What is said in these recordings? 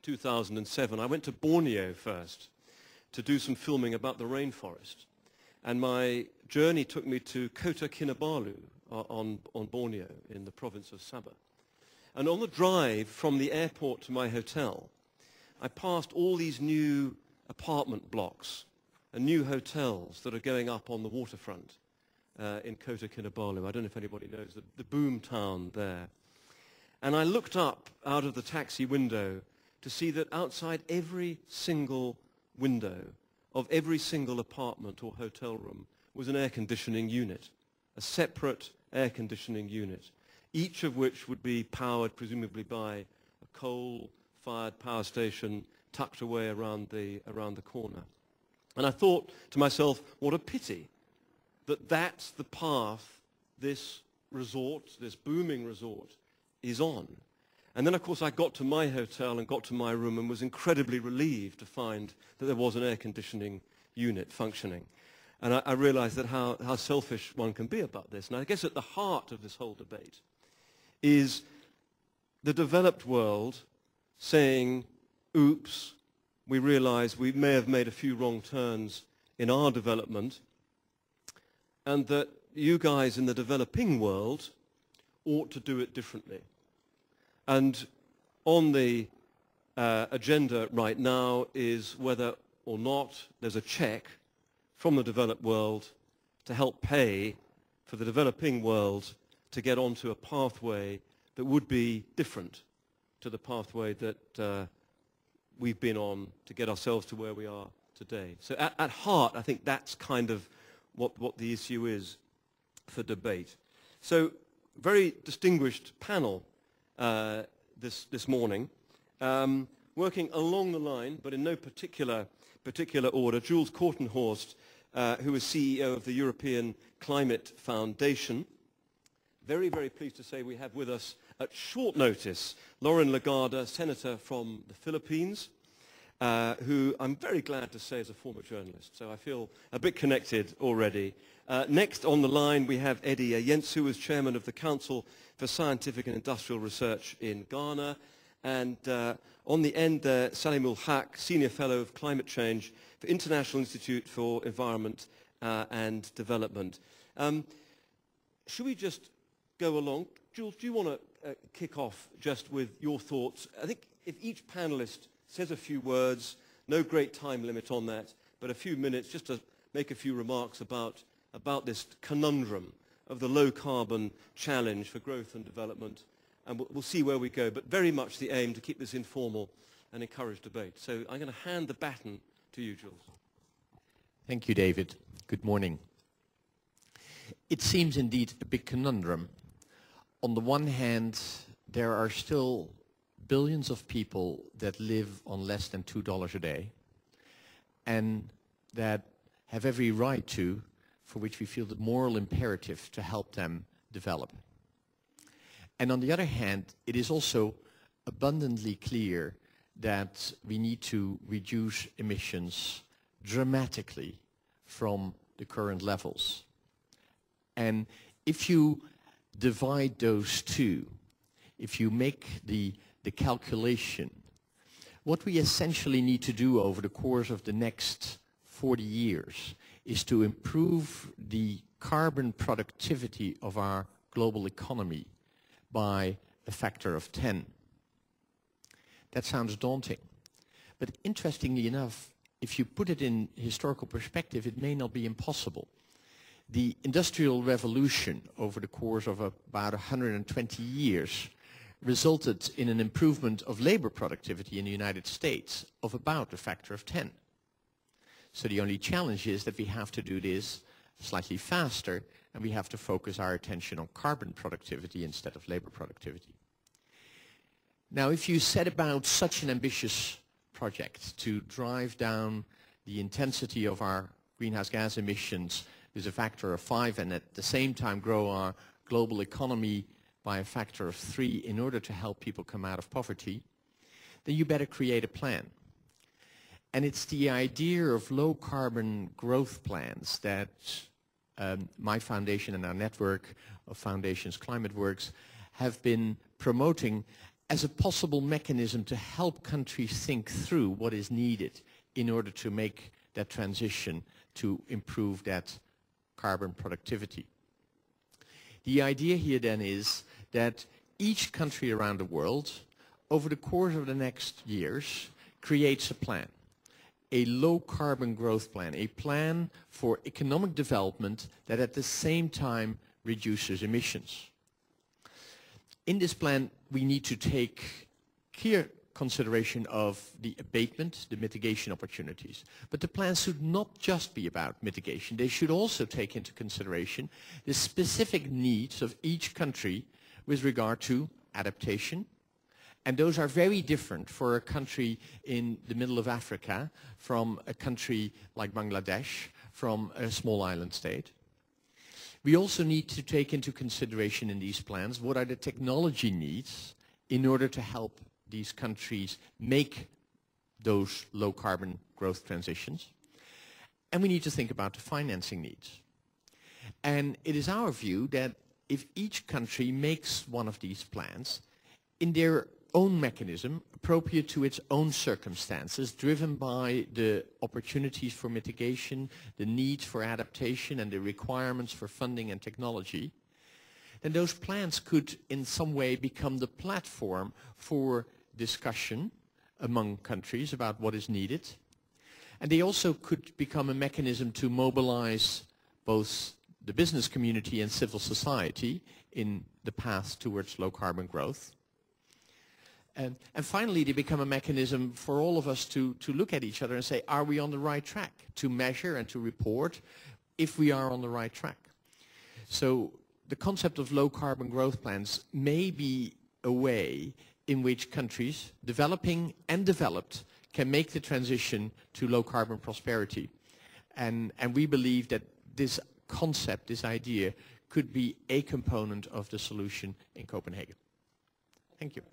2007, I went to Borneo first to do some filming about the rainforest. And my journey took me to Kota Kinabalu on Borneo in the province of Sabah. And on the drive from the airport to my hotel, I passed all these new apartment blocks and new hotels that are going up on the waterfront in Kota Kinabalu. I don't know if anybody knows the boom town there. And I looked up out of the taxi window to see that outside every single window of every single apartment or hotel room was an air conditioning unit, a separate air conditioning unit, each of which would be powered presumably by a coal-fired power station tucked away around the corner. And I thought to myself, what a pity that that's the path this resort, this booming resort, is on. And then, of course, I got to my hotel and got to my room and was incredibly relieved to find that there was an air conditioning unit functioning. And I realized that how selfish one can be about this. And I guess at the heart of this whole debate is the developed world saying, oops, we realize we may have made a few wrong turns in our development, and that you guys in the developing world ought to do it differently. And on the agenda right now is whether or not there's a check from the developed world to help pay for the developing world to get onto a pathway that would be different to the pathway that we've been on to get ourselves to where we are today. So at heart, I think that's kind of what the issue is for debate. So very distinguished panel this morning, working along the line, but in no particular order. Jules Kortenhorst, who is CEO of the European Climate Foundation. Very, very pleased to say we have with us at short notice Lauren Lagarde, Senator from the Philippines, who I'm very glad to say is a former journalist, so I feel a bit connected already. Next on the line we have Eddie Ayensu, who is Chairman of the Council for Scientific and Industrial Research in Ghana, and on the end there, Saleemul, Senior Fellow of Climate Change for International Institute for Environment and Development. Should we just go along? Jules, do you want to kick off just with your thoughts? I think if each panelist says a few words, no great time limit on that, but a few minutes just to make a few remarks about this conundrum of the low-carbon challenge for growth and development, and we'll see where we go, but very much the aim to keep this informal and encourage debate. So I'm going to hand the baton to you, Jules. Thank you, David. Good morning. It seems indeed a big conundrum. On the one hand, there are still billions of people that live on less than $2 a day and that have every right to, for which we feel the moral imperative to help them develop. And on the other hand, it is also abundantly clear that we need to reduce emissions dramatically from the current levels. And if you divide those two, if you make the calculation, what we essentially need to do over the course of the next 40 years is to improve the carbon productivity of our global economy by a factor of 10. That sounds daunting. But interestingly enough, if you put it in historical perspective, it may not be impossible. The Industrial Revolution over the course of about 120 years resulted in an improvement of labor productivity in the United States of about a factor of 10. So the only challenge is that we have to do this slightly faster, and we have to focus our attention on carbon productivity instead of labor productivity. Now, if you set about such an ambitious project to drive down the intensity of our greenhouse gas emissions with a factor of 5 and at the same time grow our global economy by a factor of 3 in order to help people come out of poverty, then you better create a plan. And it's the idea of low carbon growth plans that my foundation and our network of foundations, Climate Works, have been promoting as a possible mechanism to help countries think through what is needed in order to make that transition to improve that carbon productivity. The idea here then is that each country around the world, over the course of the next years, creates a plan, a low carbon growth plan, a plan for economic development that at the same time reduces emissions. In this plan, we need to take clear consideration of the abatement, the mitigation opportunities. But the plans should not just be about mitigation. They should also take into consideration the specific needs of each country with regard to adaptation. And those are very different for a country in the middle of Africa from a country like Bangladesh, from a small island state. We also need to take into consideration in these plans what are the technology needs in order to help these countries make those low carbon growth transitions. And we need to think about the financing needs. And it is our view that if each country makes one of these plans in their own mechanism, appropriate to its own circumstances, driven by the opportunities for mitigation, the needs for adaptation, and the requirements for funding and technology, then those plans could in some way become the platform for discussion among countries about what is needed. And they also could become a mechanism to mobilize both the business community and civil society in the path towards low carbon growth. And finally, they become a mechanism for all of us to look at each other and say, are we on the right track? To measure and to report if we are on the right track. So the concept of low carbon growth plans may be a way in which countries, developing and developed, can make the transition to low carbon prosperity. And we believe that this concept, this idea, could be a component of the solution in Copenhagen. Thank you.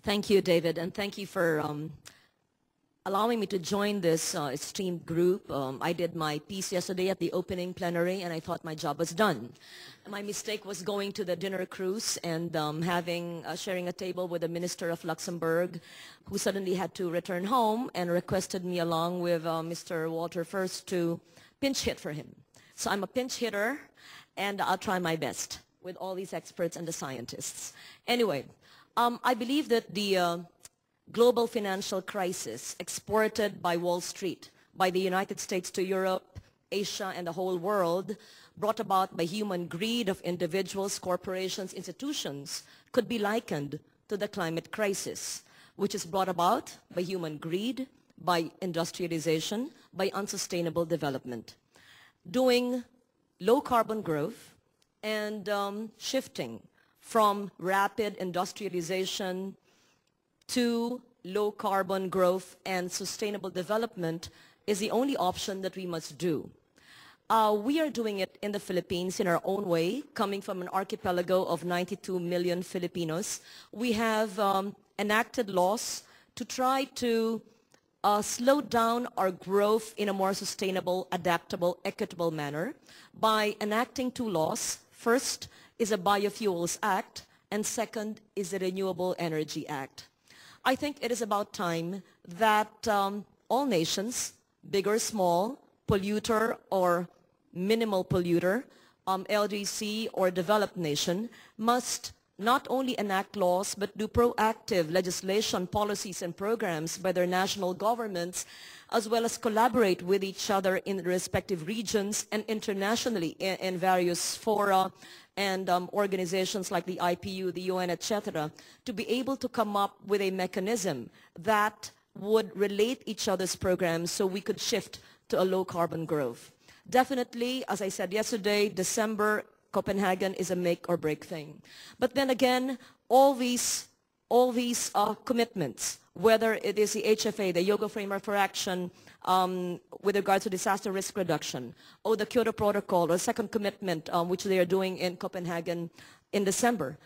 Thank you, David, and thank you for allowing me to join this esteemed group. I did my piece yesterday at the opening plenary, and I thought my job was done. My mistake was going to the dinner cruise and sharing a table with the Minister of Luxembourg, who suddenly had to return home and requested me along with Mr. Walter First to pinch hit for him. So I'm a pinch hitter, and I'll try my best with all these experts and the scientists. Anyway, I believe that the global financial crisis exported by Wall Street, by the United States to Europe, Asia, and the whole world, brought about by human greed of individuals, corporations, institutions, could be likened to the climate crisis, which is brought about by human greed, by industrialization, by unsustainable development. Doing low carbon growth and shifting from rapid industrialization to low carbon growth and sustainable development is the only option that we must do. We are doing it in the Philippines in our own way, coming from an archipelago of 92 million Filipinos. We have enacted laws to try to slow down our growth in a more sustainable, adaptable, equitable manner by enacting two laws. First is a Biofuels Act, and second is the Renewable Energy Act. I think it is about time that all nations, big or small, polluter or minimal polluter, LDC or developed nation, must not only enact laws but do proactive legislation, policies, and programs by their national governments, as well as collaborate with each other in the respective regions and internationally in various fora and organizations like the IPU, the UN, etc., to be able to come up with a mechanism that would relate each other's programs so we could shift to a low carbon growth. Definitely, as I said yesterday, December, Copenhagen is a make or break thing. But then again, all these commitments, whether it is the HFA, the Yoga Framework for Action, with regards to disaster risk reduction, or the Kyoto Protocol, or second commitment, which they are doing in Copenhagen in December,